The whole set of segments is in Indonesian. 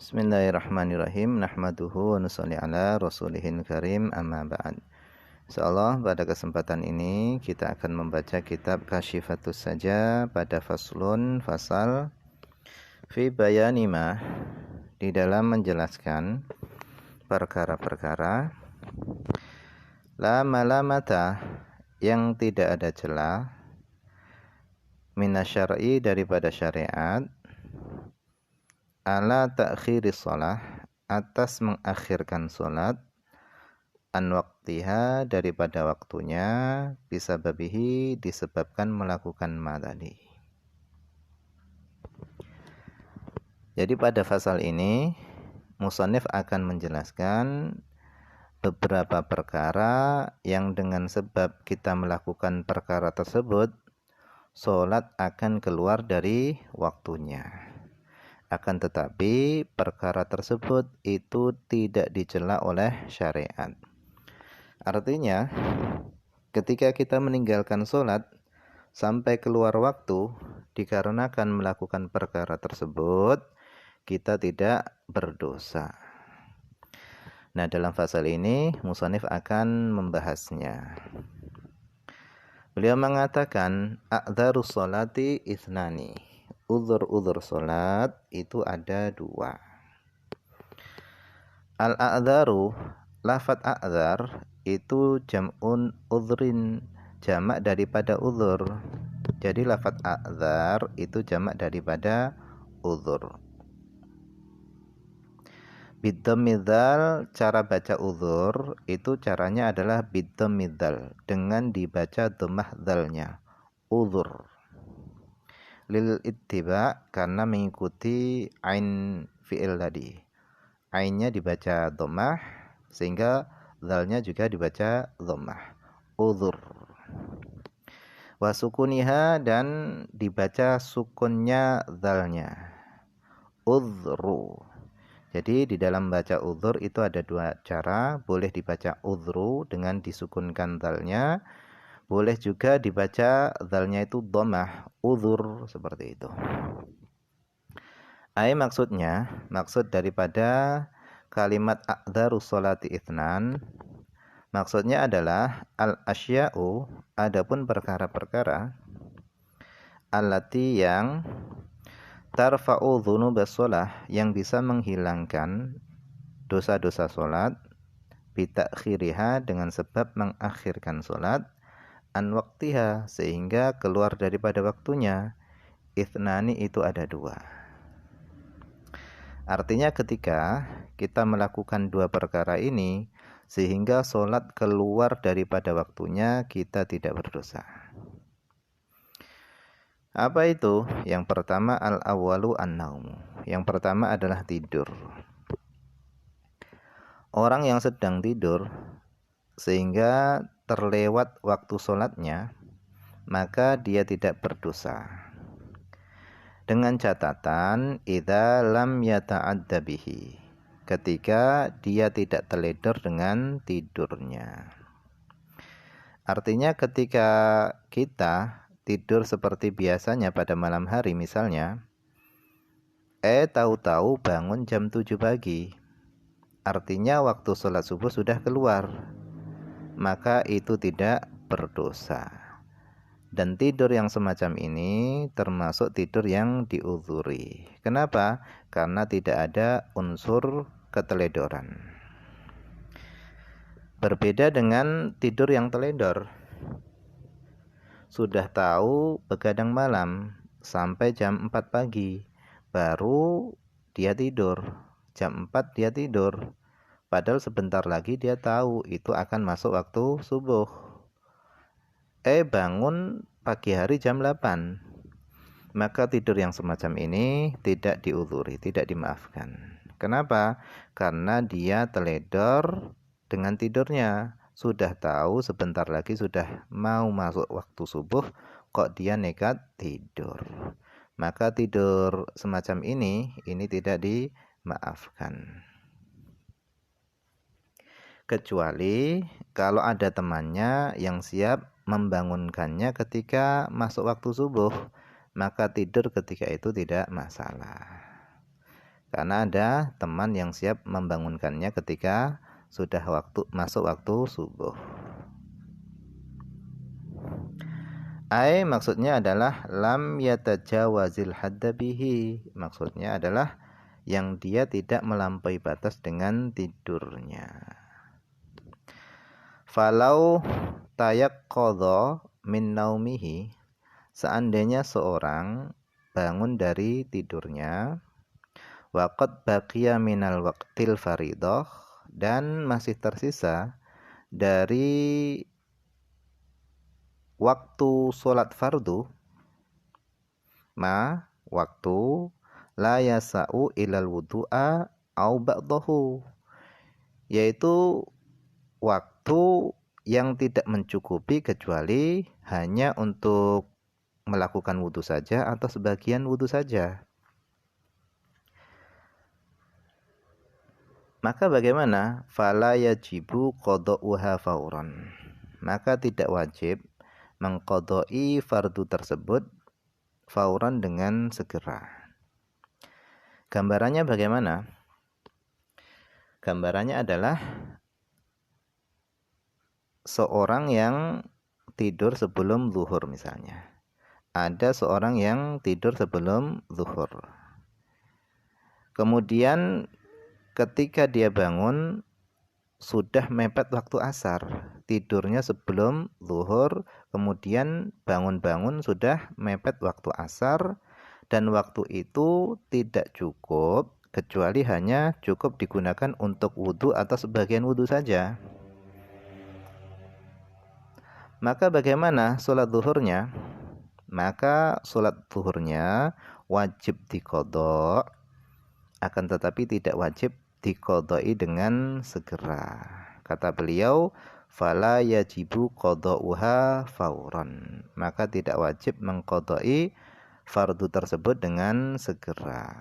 Bismillahirrahmanirrahim. Nahmaduhu wa nusalli ala rasulihil karim, amma ba'd. Insyaallah pada kesempatan ini kita akan membaca kitab Kasyifatus Saja pada fasal fi bayani ma, di dalam menjelaskan perkara-perkara la malamata, yang tidak ada celah, minasyar'i, daripada syariat, ala ta'khiris shalah, atas mengakhirkan salat, an waqtiha, daripada waktunya, bisababihi, disebabkan melakukan ma tadi. Jadi pada fasal ini musannif akan menjelaskan beberapa perkara yang dengan sebab kita melakukan perkara tersebut salat akan keluar dari waktunya. Akan tetapi perkara tersebut itu tidak dicela oleh syariat. Artinya ketika kita meninggalkan sholat sampai keluar waktu dikarenakan melakukan perkara tersebut, kita tidak berdosa. Nah, dalam fasal ini musannif akan membahasnya. Beliau mengatakan a'dzarus sholati ithnani. Uzur-uzur salat itu ada dua. Al-a'dzaru, lafaz a'dzar itu jam'un uzrin, jamak daripada uzur. Jadi lafaz a'dzar itu jamak daripada uzur. Bidhammidhal, cara baca uzur itu caranya adalah bidhammidhal, dengan dibaca dhammah dzalnya, uzur. Lil ittiba, karena mengikuti ain fi'il tadi. Ainnya dibaca dhammah sehingga dzalnya juga dibaca dhammah. Uzur. Wa sukuniha, dan dibaca sukunnya dzalnya. Uzru. Jadi di dalam baca uzur itu ada dua cara, boleh dibaca uzru dengan disukunkan dzalnya, boleh juga dibaca dzalnya itu dhammah, uzur, seperti itu. Maksud daripada kalimat a'dzarus sholati itsnan, maksudnya adalah al-asya'u, adapun perkara-perkara, allati, yang tarfa'u dzunubas shalah, yang bisa menghilangkan dosa-dosa salat, bitakhiriha, dengan sebab mengakhirkan salat, an waqtiha, sehingga keluar daripada waktunya. Ithnani, itu ada dua. Artinya ketika kita melakukan dua perkara ini sehingga sholat keluar daripada waktunya, kita tidak berdosa. Apa itu? Yang pertama al-awwalu an-naumu. Yang pertama adalah tidur. Orang yang sedang tidur sehingga terlewat waktu sholatnya, maka dia tidak berdosa. Dengan catatan idza lam yata'adda bihi, ketika dia tidak teledor dengan tidurnya. Artinya ketika kita tidur seperti biasanya pada malam hari misalnya, tahu-tahu bangun jam 7 pagi, artinya waktu sholat subuh sudah keluar, maka itu tidak berdosa. Dan tidur yang semacam ini termasuk tidur yang diuzuri. Kenapa? Karena tidak ada unsur keteledoran. Berbeda dengan tidur yang teledor. Sudah tahu begadang malam sampai jam 4 pagi, baru dia tidur. Jam 4 dia tidur. Padahal sebentar lagi dia tahu itu akan masuk waktu subuh. Bangun pagi hari jam 8. Maka tidur yang semacam ini tidak diuzuri, tidak dimaafkan. Kenapa? Karena dia teledor dengan tidurnya. Sudah tahu sebentar lagi sudah mau masuk waktu subuh, kok dia nekat tidur. Maka tidur semacam ini tidak dimaafkan. Kecuali kalau ada temannya yang siap membangunkannya ketika masuk waktu subuh, maka tidur ketika itu tidak masalah. karena ada teman yang siap membangunkannya ketika sudah masuk waktu subuh. Maksudnya adalah lam yatajawazil hadda bihi. Maksudnya adalah yang dia tidak melampaui batas dengan tidurnya. Falau tayaqqadha min naumihi, seandainya seorang bangun dari tidurnya, waqad baqiya minal waqtil faridah, dan masih tersisa dari waktu sholat fardu, waktu la yasa'u ilal wudu'a au ba'dahu, yaitu waktu yang tidak mencukupi kecuali hanya untuk melakukan wudu saja atau sebagian wudu saja. Maka bagaimana? Fala yajibu qada'uha fauran. Maka tidak wajib mengqada'i fardu tersebut fauran dengan segera. Gambarannya bagaimana? Gambarannya adalah seorang yang tidur sebelum zuhur misalnya. Ada seorang yang tidur sebelum zuhur. Kemudian ketika dia bangun sudah mepet waktu asar. Tidurnya sebelum zuhur, kemudian bangun-bangun sudah mepet waktu asar, dan waktu itu tidak cukup kecuali hanya cukup digunakan untuk wudu atau sebagian wudu saja. Maka bagaimana sholat zuhurnya? Maka sholat zuhurnya wajib diqadha, akan tetapi tidak wajib diqadha'i dengan segera. Kata beliau, fala yajibu qadha'uha fauran. Maka tidak wajib mengqadha'i fardu tersebut dengan segera.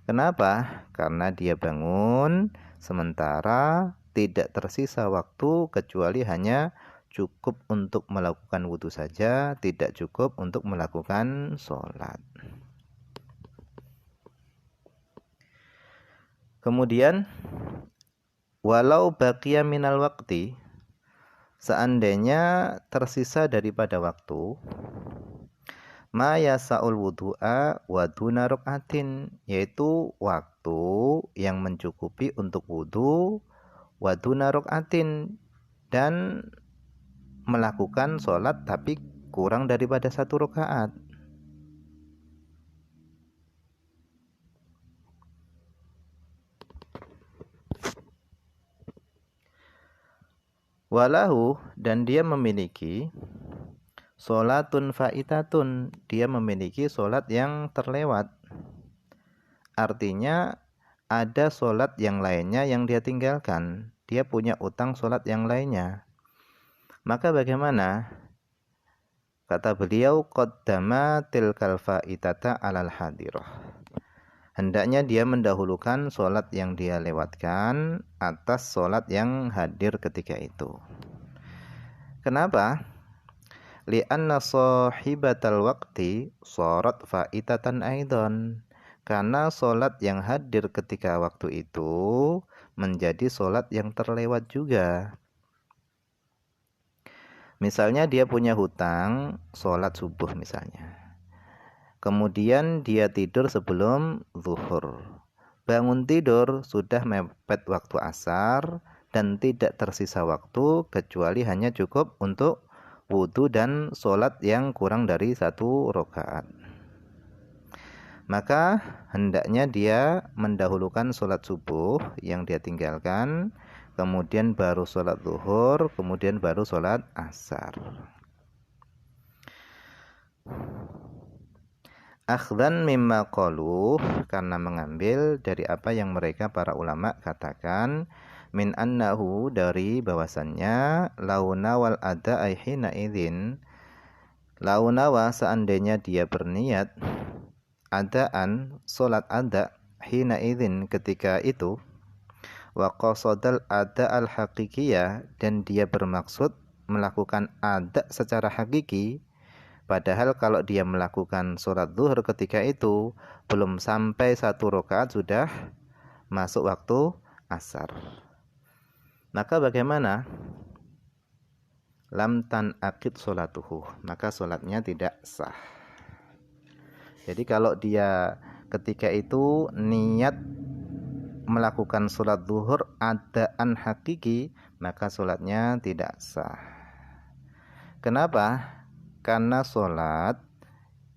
Kenapa? Karena dia bangun sementara tidak tersisa waktu kecuali hanya cukup untuk melakukan wudu saja, tidak cukup untuk melakukan sholat. Kemudian walau baqiya minal waqti, seandainya tersisa daripada waktu, ma yasa'ul wudu'a wa duna ruk'atin, yaitu waktu yang mencukupi untuk wudu wa duna ruk'atin, dan melakukan sholat tapi kurang daripada 1 rakaat. Walahu, dan dia memiliki sholatun fa'itatun, dia memiliki sholat yang terlewat. Artinya ada sholat yang lainnya yang dia tinggalkan. Dia punya utang sholat yang lainnya. Maka bagaimana? Kata beliau, qaddama tilkal fa'itata alal hadirah. Hendaknya dia mendahulukan sholat yang dia lewatkan atas sholat yang hadir ketika itu. Kenapa? Li'anna sahibatal waqti sharat fa'itatan aidan. Karena sholat yang hadir ketika waktu itu menjadi sholat yang terlewat juga. Misalnya dia punya hutang sholat subuh misalnya. Kemudian dia tidur sebelum zuhur. Bangun tidur sudah mepet waktu asar dan tidak tersisa waktu kecuali hanya cukup untuk wudu dan sholat yang kurang dari 1 rakaat. Maka hendaknya dia mendahulukan sholat subuh yang dia tinggalkan, kemudian baru sholat zuhur, kemudian baru sholat asar. Akhdan mimma qalu, karena mengambil dari apa yang mereka para ulama katakan, min annahu, dari bahwasannya launa wal ada aihina idzin, launawa seandainya dia berniat adaan salat ada hina idzin ketika itu, wa qasadal ada al haqiqiyah, dan dia bermaksud melakukan ada secara hakiki, Padahal kalau dia melakukan sholat zuhur ketika itu belum sampai 1 rakaat sudah masuk waktu asar. Maka bagaimana? Lam tanaqid sholatuhu, maka sholatnya tidak sah. Jadi kalau dia ketika itu niat melakukan sholat zuhur adaan hakiki, maka sholatnya tidak sah. Kenapa? Karena sholat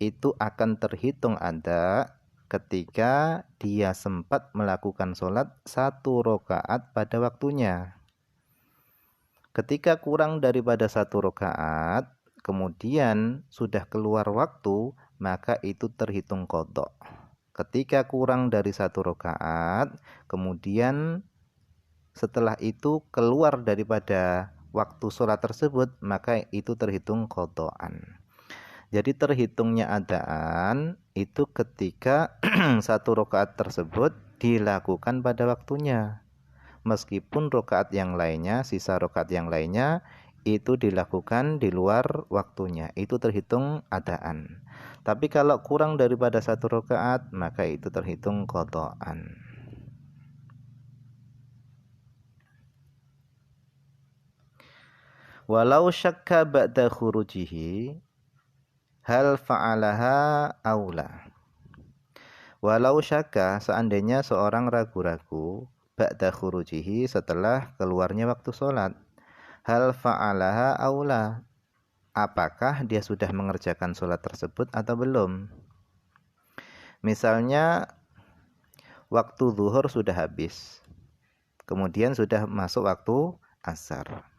itu akan terhitung ada ketika dia sempat melakukan sholat 1 rakaat pada waktunya. Ketika kurang daripada 1 rakaat, kemudian sudah keluar waktu, maka itu terhitung qadha. Ketika kurang dari 1 rakaat, kemudian setelah itu keluar daripada waktu sholat tersebut, maka itu terhitung qadhaan. Jadi terhitungnya adaan itu ketika 1 rakaat tersebut dilakukan pada waktunya. Meskipun rakaat yang lainnya, sisa rakaat yang lainnya itu dilakukan di luar waktunya, itu terhitung adaan. Tapi kalau kurang daripada 1 rakaat, maka itu terhitung qadhaan. Walau syakka ba'da khurujihi hal fa'alaha aula. Walau syakka, seandainya seorang ragu-ragu ba'da khurujihi, setelah keluarnya waktu sholat, hal fa'alaha aula, apakah dia sudah mengerjakan sholat tersebut atau belum. Misalnya waktu zuhur sudah habis, kemudian sudah masuk waktu asar.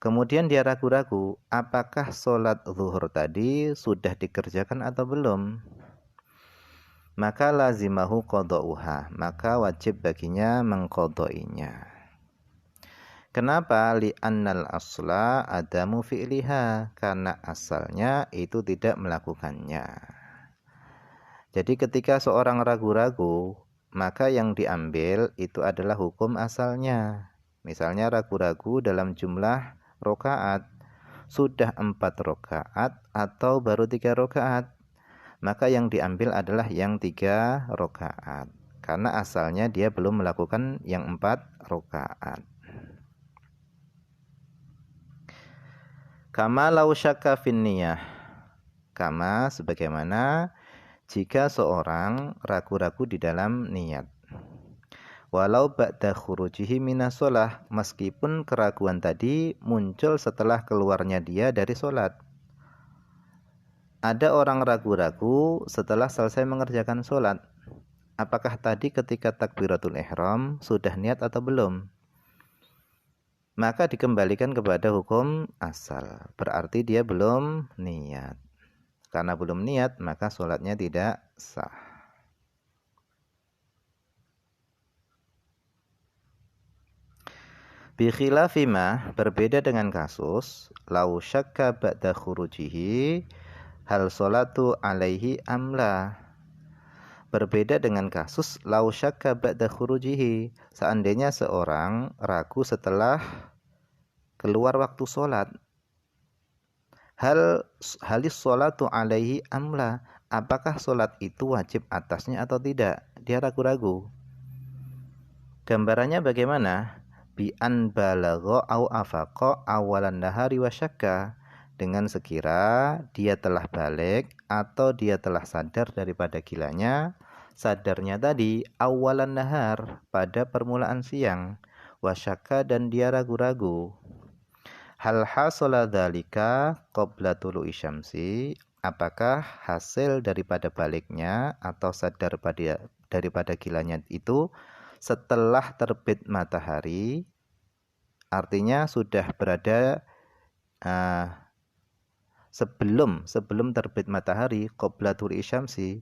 Kemudian dia ragu-ragu, apakah sholat zuhur tadi sudah dikerjakan atau belum? Maka lazimahu qada'uha, maka wajib baginya mengqadainya. Kenapa? Li'annal asla adamu fi'liha, karena asalnya itu tidak melakukannya. Jadi ketika seorang ragu-ragu, maka yang diambil itu adalah hukum asalnya. Misalnya ragu-ragu dalam jumlah rakaat, sudah 4 rakaat atau baru 3 rakaat, maka yang diambil adalah yang 3 rakaat, karena asalnya dia belum melakukan yang 4 rakaat. Kama lau syakka fin niyah, kama sebagaimana jika seorang ragu-ragu di dalam niat. Walau ba'da khurujihi minas sholah, meskipun keraguan tadi muncul setelah keluarnya dia dari sholat. Ada orang ragu-ragu setelah selesai mengerjakan sholat, apakah tadi ketika takbiratul ihram sudah niat atau belum? Maka dikembalikan kepada hukum asal, berarti dia belum niat. Karena belum niat, maka sholatnya tidak sah. Bi khilafi ma, berbeda dengan kasus lau syakka ba'da khurujihi hal sholatu alaihi amla. Berbeda dengan kasus lau syakka ba'da khurujihi, seandainya seorang ragu setelah keluar waktu sholat. Halis sholatu alaihi amla, apakah sholat itu wajib atasnya atau tidak? Dia ragu-ragu. Gambarannya bagaimana? Bi an balagha au afaqa awalan nahari wa syakka, dengan sekira dia telah balik atau dia telah sadar daripada gilanya. Sadarnya tadi awalan nahar, pada permulaan siang, wa syakka, dan dia ragu-ragu. Hal hasala dzalika qabla tulu'i syamsi, apakah hasil daripada baliknya atau sadar daripada gilanya itu setelah terbit matahari, artinya sudah berada sebelum terbit matahari, qabla tulu'i syamsi,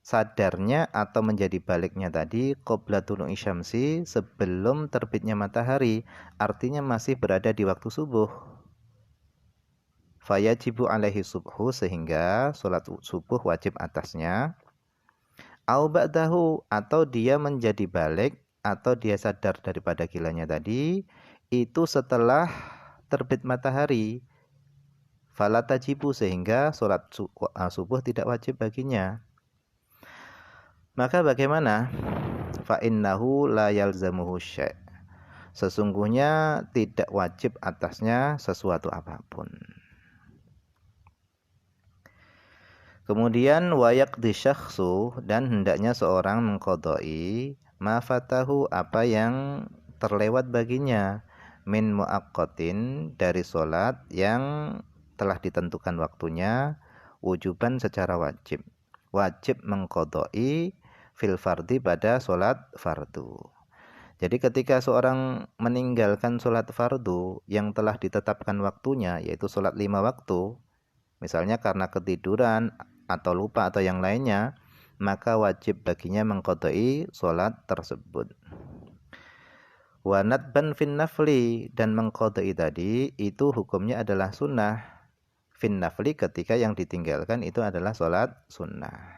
sadarnya atau menjadi baliknya tadi qabla tulu'i syamsi, sebelum terbitnya matahari, artinya masih berada di waktu subuh. Fayajibu alaihi subhu, sehingga sholat subuh wajib atasnya. Au ba'dahu, atau dia menjadi balik atau dia sadar daripada gilanya tadi itu setelah terbit matahari. fala tajibu, sehingga sholat subuh tidak wajib baginya. Maka bagaimana? Fa innahu la yalzamuhu syai'. Sesungguhnya tidak wajib atasnya sesuatu apapun. Kemudian wayaqdi syakhsu, dan hendaknya seorang mengqadai ma fatahu, apa yang terlewat baginya, min muaqqatin, dari solat yang telah ditentukan waktunya, wujuban secara wajib. Wajib mengqadai fil fardi, pada solat fardu. Jadi ketika seorang meninggalkan solat fardu yang telah ditetapkan waktunya, yaitu solat 5 waktu, misalnya karena ketiduran atau lupa atau yang lainnya, maka wajib baginya mengqadai solat tersebut. Wa nadban fin nafli, dan mengqadai tadi itu hukumnya adalah sunnah. Fin nafli, ketika yang ditinggalkan itu adalah solat sunnah.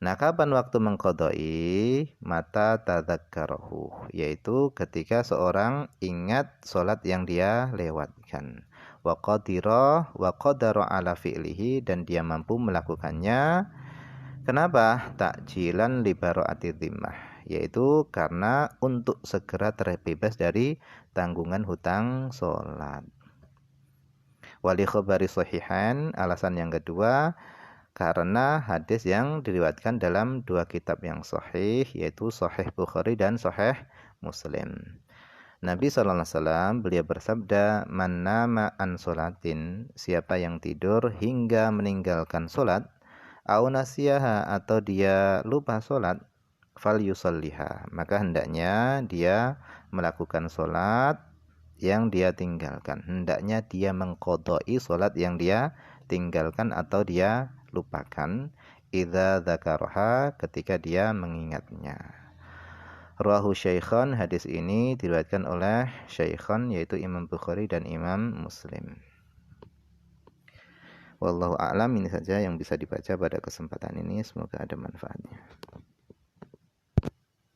Nah, kapan waktu mengqadai? Mata tadzakkarahu, yaitu ketika seorang ingat solat yang dia lewatkan. Wa qadara ala fi'lihi, dan dia mampu melakukannya. Kenapa? Takjilan li bara'ati dhimmah, yaitu karena untuk segera terbebas dari tanggungan hutang solat. Wali khabari sahihan, alasan yang kedua, karena hadis yang diriwayatkan dalam dua kitab yang sahih, yaitu Sahih Bukhari dan Sahih Muslim. Nabi SAW beliau bersabda, man nama an solatin, siapa yang tidur hingga meninggalkan solat, au nasiyaha, atau dia lupa solat, fal yusalliha, maka hendaknya dia melakukan solat yang dia tinggalkan. Hendaknya dia mengqadai solat yang dia tinggalkan atau dia lupakan, idza dzakaraha, ketika dia mengingatnya. Rawahu Syaikhan, hadis ini diriwayatkan oleh Syaikhan, yaitu Imam Bukhari dan Imam Muslim. Wallahu a'lam, ini saja yang bisa dibaca pada kesempatan ini, semoga ada manfaatnya.